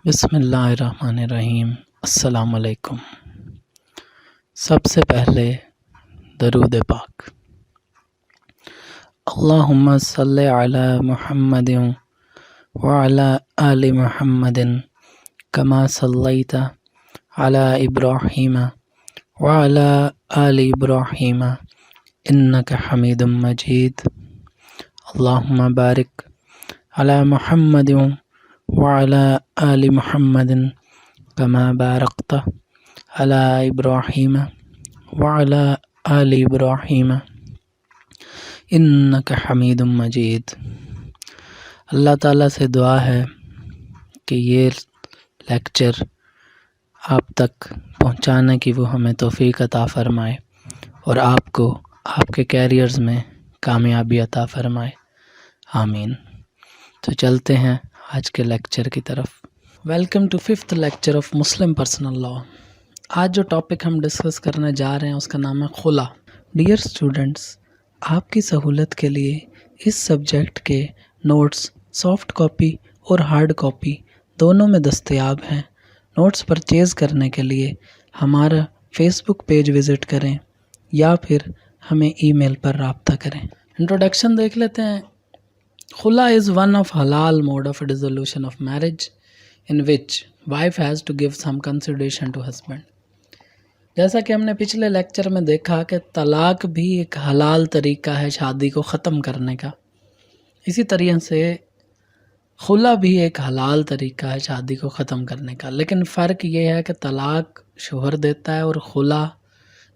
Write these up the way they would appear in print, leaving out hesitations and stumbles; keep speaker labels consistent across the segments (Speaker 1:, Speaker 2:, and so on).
Speaker 1: بسم اللہ الرحمن الرحیم۔ السلام علیکم۔ سب سے پہلے درود پاک۔ اللہم صلی علی محمد وعلی آل محمد کما صلیت علی ابراہیم وعلی آل ابراہیم انک حمید مجید۔ اللہم بارک علی محمد وعلی آل محمد کما بارکت علی ابراہیم وعلی آل ابراہیم انک حمید مجید۔ اللہ تعالیٰ سے دعا ہے کہ یہ لیکچر آپ تک پہنچانے کی وہ ہمیں توفیق عطا فرمائے اور آپ کو آپ کے کیریئرز میں کامیابی عطا فرمائے، آمین۔ تو چلتے ہیں آج کے لیکچر کی طرف۔ Welcome to 5th lecture of Muslim personal law. آج جو ٹاپک ہم ڈسکس کرنے جا رہے ہیں اس کا نام ہے خلا۔ ڈیئر اسٹوڈنٹس، آپ کی سہولت کے لیے اس سبجیکٹ کے نوٹس سافٹ کاپی اور ہارڈ کاپی دونوں میں دستیاب ہیں۔ نوٹس پرچیز کرنے کے لیے ہمارا فیس بک پیج وزٹ کریں یا پھر ہمیں ای میل پر رابطہ کریں۔ انٹروڈکشن دیکھ لیتے ہیں۔ خلا is one of halal mode of dissolution of marriage in which wife has to give some consideration to husband۔ جیسا کہ ہم نے پچھلے لیکچر میں دیکھا کہ طلاق بھی ایک حلال طریقہ ہے شادی کو ختم کرنے کا، اسی طریقے سے خلا بھی ایک حلال طریقہ ہے شادی کو ختم کرنے کا، لیکن فرق یہ ہے کہ طلاق شوہر دیتا ہے اور خلا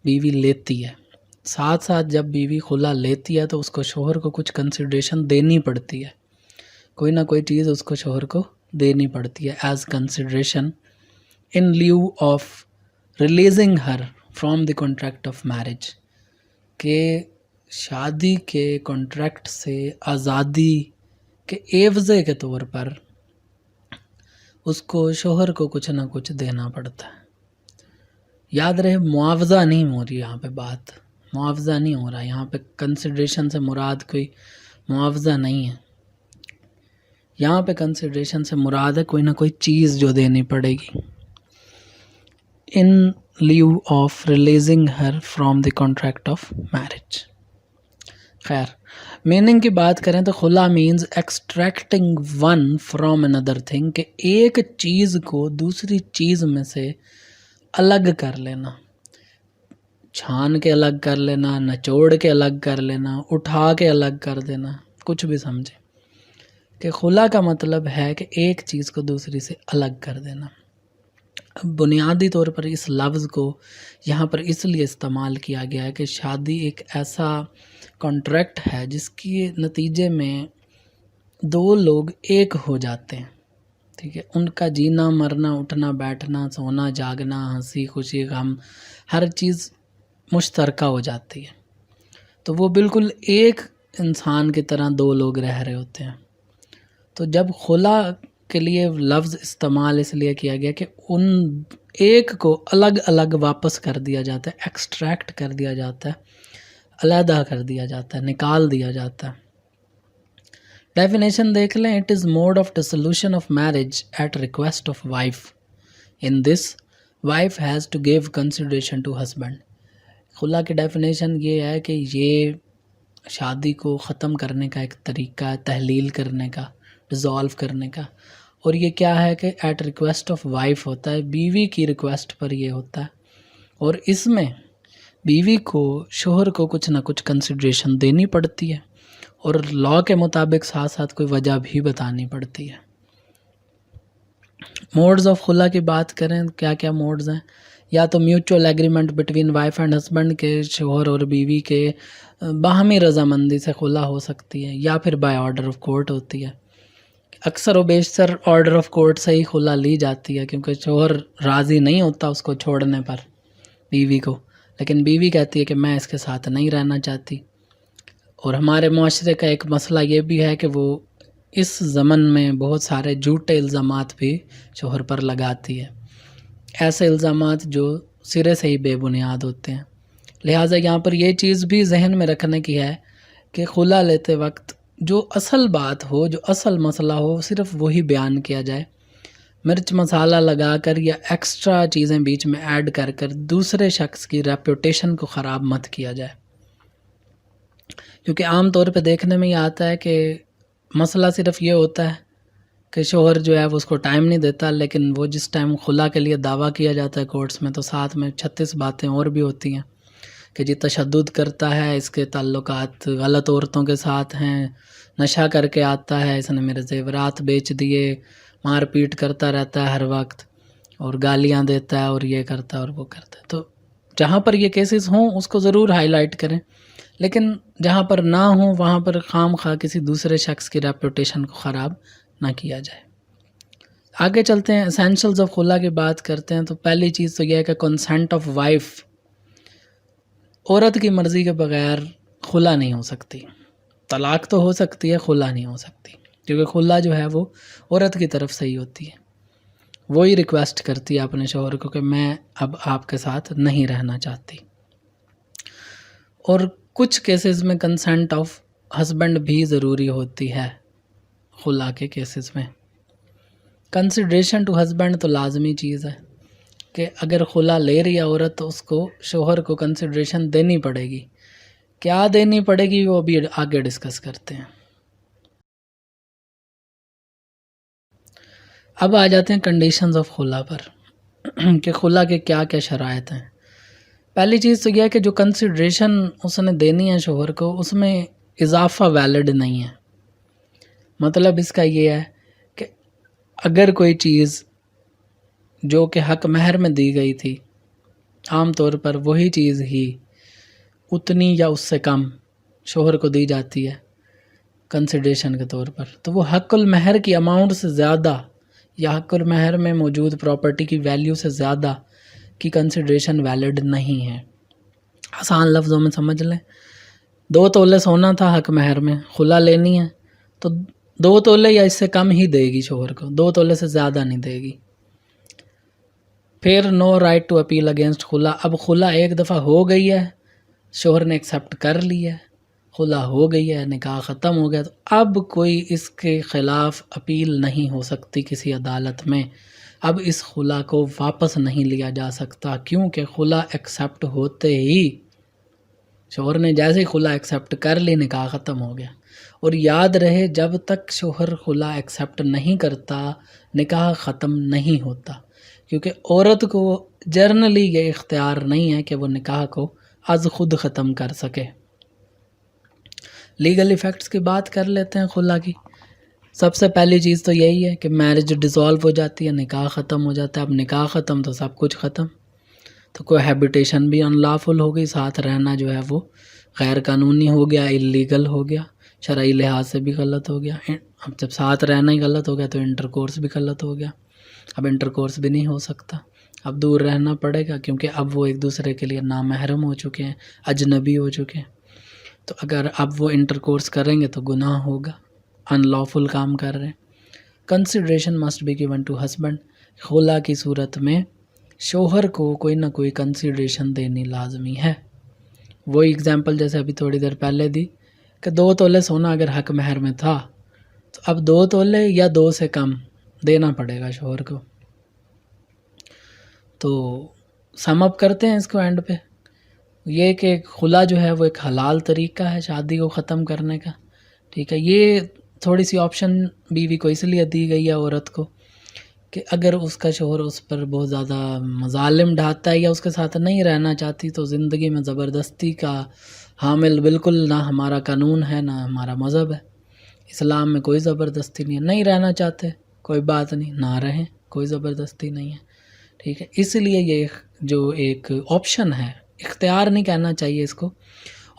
Speaker 1: بیوی لیتی ہے۔ ساتھ ساتھ جب بیوی خلا لیتی ہے تو اس کو شوہر کو کچھ کنسیڈریشن دینی پڑتی ہے، کوئی نہ کوئی چیز اس کو شوہر کو دینی پڑتی ہے as consideration in lieu of releasing her from the contract of marriage, کہ شادی کے کانٹریکٹ سے آزادی کے عوضے کے طور پر اس کو شوہر کو کچھ نہ کچھ دینا پڑتا ہے۔ یاد رہے معاوضہ نہیں ہو رہی یہاں پہ بات، معاوضہ نہیں ہو رہا یہاں پہ، کنسیڈریشن سے مراد کوئی معاوضہ نہیں ہے، یہاں پہ کنسیڈریشن سے مراد ہے کوئی نہ کوئی چیز جو دینی پڑے گی۔ In lieu of releasing her from the contract of marriage. خیر، میننگ کی بات کریں تو خلا means extracting one from another thing, کہ ایک چیز کو دوسری چیز میں سے الگ کر لینا، چھان کے الگ کر لینا، نچوڑ کے الگ کر لینا، اٹھا کے الگ کر دینا، کچھ بھی سمجھے کہ خلا کا مطلب ہے کہ ایک چیز کو دوسری سے الگ کر دینا۔ اب بنیادی طور پر اس لفظ کو یہاں پر اس لیے استعمال کیا گیا ہے کہ شادی ایک ایسا کانٹریکٹ ہے جس کے نتیجے میں دو لوگ ایک ہو جاتے ہیں، ٹھیک ہے، ان کا جینا مرنا، اٹھنا بیٹھنا، سونا جاگنا، ہنسی خوشی غم، ہر چیز مشترکہ ہو جاتی ہے، تو وہ بالکل ایک انسان کی طرح دو لوگ رہ رہے ہوتے ہیں۔ تو جب خلا کے لیے لفظ استعمال اس لیے کیا گیا کہ ان ایک کو الگ الگ واپس کر دیا جاتا ہے، ایکسٹریکٹ کر دیا جاتا ہے، علیحدہ کر دیا جاتا ہے، نکال دیا جاتا ہے۔ ڈیفینیشن دیکھ لیں۔ It is mode of dissolution of marriage at request of wife. In this wife has to give consideration to husband. خلا کی ڈیفینیشن یہ ہے کہ یہ شادی کو ختم کرنے کا ایک طریقہ ہے، تحلیل کرنے کا، ڈیزالو کرنے کا، اور یہ کیا ہے کہ ایٹ ریکویسٹ آف وائف ہوتا ہے، بیوی کی ریکویسٹ پر یہ ہوتا ہے، اور اس میں بیوی کو شوہر کو کچھ نہ کچھ کنسیڈریشن دینی پڑتی ہے اور لاء کے مطابق ساتھ ساتھ کوئی وجہ بھی بتانی پڑتی ہے۔ موڈز آف خلا کی بات کریں، کیا کیا موڈز ہیں؟ یا تو mutual agreement between wife and husband, کے شوہر اور بیوی کے باہمی رضامندی سے خلا ہو سکتی ہے، یا پھر بائی آرڈر آف کورٹ ہوتی ہے۔ اکثر و بیشتر آرڈر آف کورٹ سے ہی خلا لی جاتی ہے، کیونکہ شوہر راضی نہیں ہوتا اس کو چھوڑنے پر بیوی کو، لیکن بیوی کہتی ہے کہ میں اس کے ساتھ نہیں رہنا چاہتی۔ اور ہمارے معاشرے کا ایک مسئلہ یہ بھی ہے کہ وہ اس زمن میں بہت سارے جھوٹے الزامات بھی شوہر پر لگاتی ہے، ایسے الزامات جو سرے سے ہی بے بنیاد ہوتے ہیں۔ لہٰذا یہاں پر یہ چیز بھی ذہن میں رکھنے کی ہے کہ خلا لیتے وقت جو اصل بات ہو، جو اصل مسئلہ ہو، صرف وہی بیان کیا جائے، مرچ مسالہ لگا کر یا ایکسٹرا چیزیں بیچ میں ایڈ کر کر دوسرے شخص کی ریپوٹیشن کو خراب مت کیا جائے، کیونکہ عام طور پہ دیکھنے میں یہ آتا ہے کہ مسئلہ صرف یہ ہوتا ہے کہ شوہر جو ہے وہ اس کو ٹائم نہیں دیتا، لیکن وہ جس ٹائم خلا کے لیے دعویٰ کیا جاتا ہے کورٹس میں تو ساتھ میں 36 باتیں اور بھی ہوتی ہیں کہ جی تشدد کرتا ہے، اس کے تعلقات غلط عورتوں کے ساتھ ہیں، نشہ کر کے آتا ہے، اس نے میرے زیورات بیچ دیے، مار پیٹ کرتا رہتا ہے ہر وقت اور گالیاں دیتا ہے اور یہ کرتا ہے اور وہ کرتا ہے۔ تو جہاں پر یہ کیسز ہوں اس کو ضرور ہائی لائٹ کریں، لیکن جہاں پر نہ ہوں وہاں پر خام خواہ کسی دوسرے شخص کی ریپوٹیشن کو خراب نہ کیا جائے۔ آگے چلتے ہیں، اسینشلز آف خلا کی بات کرتے ہیں۔ تو پہلی چیز تو یہ ہے کہ کنسنٹ آف وائف، عورت کی مرضی کے بغیر خلا نہیں ہو سکتی، طلاق تو ہو سکتی ہے، خلا نہیں ہو سکتی، کیونکہ خلا جو ہے وہ عورت کی طرف سے ہی ہوتی ہے، وہی ریکویسٹ کرتی ہے اپنے شوہر کو کہ میں اب آپ کے ساتھ نہیں رہنا چاہتی۔ اور کچھ کیسز میں کنسنٹ آف ہسبینڈ بھی ضروری ہوتی ہے، خلا کے کیسز میں کنسیڈریشن ٹو ہسبینڈ تو لازمی چیز ہے کہ اگر خلا لے رہی ہے عورت تو اس کو شوہر کو کنسیڈریشن دینی پڑے گی، کیا دینی پڑے گی وہ ابھی آگے ڈسکس کرتے ہیں۔ اب آ جاتے ہیں کنڈیشنز آف خلا پر کہ خلا کے کیا کیا شرائط ہیں۔ پہلی چیز تو یہ ہے کہ جو کنسیڈریشن اس نے دینی ہے شوہر کو اس میں اضافہ ویلڈ نہیں ہے، مطلب اس کا یہ ہے کہ اگر کوئی چیز جو کہ حق مہر میں دی گئی تھی عام طور پر وہی چیز ہی اتنی یا اس سے کم شوہر کو دی جاتی ہے کنسیڈریشن کے طور پر، تو وہ حق المہر کی اماؤنٹ سے زیادہ یا حق المہر میں موجود پراپرٹی کی ویلیو سے زیادہ کی کنسیڈریشن ویلڈ نہیں ہے۔ آسان لفظوں میں سمجھ لیں، 2 تولے سونا تھا حق مہر میں، خلا لینی ہے تو 2 تولے یا اس سے کم ہی دے گی شوہر کو، 2 تولے سے زیادہ نہیں دے گی۔ پھر نو رائٹ ٹو اپیل اگینسٹ خلا، اب خلا ایک دفعہ ہو گئی ہے، شوہر نے ایکسیپٹ کر لی ہے، خلا ہو گئی ہے، نکاح ختم ہو گیا، تو اب کوئی اس کے خلاف اپیل نہیں ہو سکتی کسی عدالت میں، اب اس خلا کو واپس نہیں لیا جا سکتا، کیونکہ خلا ایکسیپٹ ہوتے ہی شوہر نے جیسے ہی خلا ایکسیپٹ کر لی نکاح ختم ہو گیا۔ اور یاد رہے جب تک شوہر خلا ایکسیپٹ نہیں کرتا نکاح ختم نہیں ہوتا، کیونکہ عورت کو جرنلی یہ اختیار نہیں ہے کہ وہ نکاح کو از خود ختم کر سکے۔ لیگل ایفیکٹس کی بات کر لیتے ہیں خلا کی۔ سب سے پہلی چیز تو یہی ہے کہ میرج ڈیزالو ہو جاتی ہے، نکاح ختم ہو جاتا ہے، اب نکاح ختم تو سب کچھ ختم، تو کوئی ہیبیٹیشن بھی ان لافل ہو گئی، ساتھ رہنا جو ہے وہ غیر قانونی ہو گیا، اللیگل ہو گیا، شرعی لحاظ سے بھی غلط ہو گیا۔ اب جب ساتھ رہنا ہی غلط ہو گیا تو انٹر کورس بھی غلط ہو گیا، اب انٹر کورس بھی نہیں ہو سکتا، اب دور رہنا پڑے گا، کیونکہ اب وہ ایک دوسرے کے لیے نامحرم ہو چکے ہیں، اجنبی ہو چکے ہیں، تو اگر اب وہ انٹر کورس کریں گے تو گناہ ہوگا، ان لافل کام کر رہے ہیں۔ Consideration must be given to husband, خلا کی صورت میں شوہر کو کوئی نہ کوئی کنسیڈریشن دینی لازمی ہے۔ وہی اگزامپل جیسے ابھی تھوڑی دیر پہلے دی کہ 2 تولے سونا اگر حق مہر میں تھا تو اب 2 تولے یا 2 سے کم دینا پڑے گا شوہر کو۔ تو سم اپ کرتے ہیں اس کو اینڈ پہ، یہ کہ خلا جو ہے وہ ایک حلال طریقہ ہے شادی کو ختم کرنے کا، ٹھیک ہے۔ یہ تھوڑی سی آپشن بیوی کو اس لیے دی گئی ہے عورت کو کہ اگر اس کا شوہر اس پر بہت زیادہ مظالم ڈھاتا ہے یا اس کے ساتھ نہیں رہنا چاہتی تو زندگی میں زبردستی کا حامل بالکل نہ ہمارا قانون ہے نہ ہمارا مذہب ہے، اسلام میں کوئی زبردستی نہیں ہے، نہیں رہنا چاہتے کوئی بات نہیں، نہ رہیں، کوئی زبردستی نہیں ہے، ٹھیک ہے۔ اس لیے یہ جو ایک آپشن ہے، اختیار نہیں کہنا چاہیے اس کو،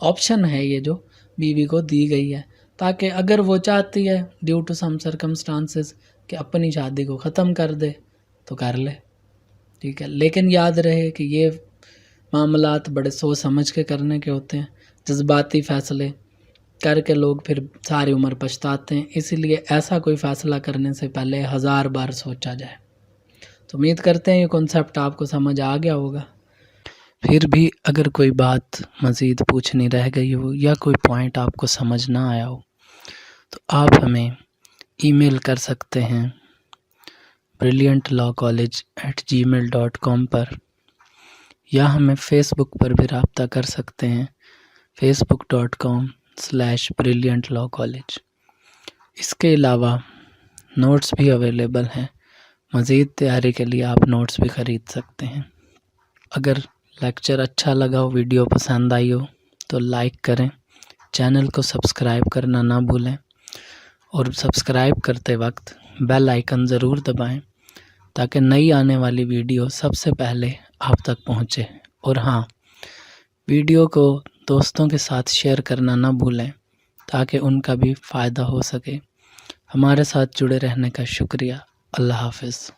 Speaker 1: آپشن ہے یہ جو بیوی کو دی گئی ہے، تاکہ اگر وہ چاہتی ہے ڈیو ٹو سم سرکمسٹانسز کہ اپنی شادی کو ختم کر دے تو کر لے، ٹھیک ہے۔ لیکن یاد رہے کہ یہ معاملات بڑے سوچ سمجھ کے کرنے کے ہوتے ہیں، جذباتی فیصلے کر کے لوگ پھر ساری عمر پچھتاتے ہیں، اسی لیے ایسا کوئی فیصلہ کرنے سے پہلے 1000 بار سوچا جائے۔ تو امید کرتے ہیں یہ کنسیپٹ آپ کو سمجھ آ گیا ہوگا۔ پھر بھی اگر کوئی بات مزید پوچھنی رہ گئی ہو یا کوئی پوائنٹ آپ کو سمجھ نہ آیا ہو تو آپ ہمیں ای میل کر سکتے ہیں brilliantlawcollege@gmail.com پر، یا ہمیں فیس بک پر بھی رابطہ کر سکتے ہیں facebook.com/brilliantlawcollege۔ اس کے علاوہ نوٹس بھی اویلیبل ہیں، مزید تیاری کے لیے آپ نوٹس بھی خرید سکتے ہیں۔ اگر لیکچر اچھا لگا ہو، ویڈیو پسند آئی ہو تو لائک کریں، چینل کو سبسکرائب کرنا نہ بھولیں، اور سبسکرائب کرتے وقت بیل آئیکن ضرور دبائیں تاکہ نئی آنے والی ویڈیو سب سے پہلے آپ تک پہنچے۔ اور ہاں، ویڈیو کو دوستوں کے ساتھ شیئر کرنا نہ بھولیں تاکہ ان کا بھی فائدہ ہو سکے۔ ہمارے ساتھ جڑے رہنے کا شکریہ۔ اللہ حافظ۔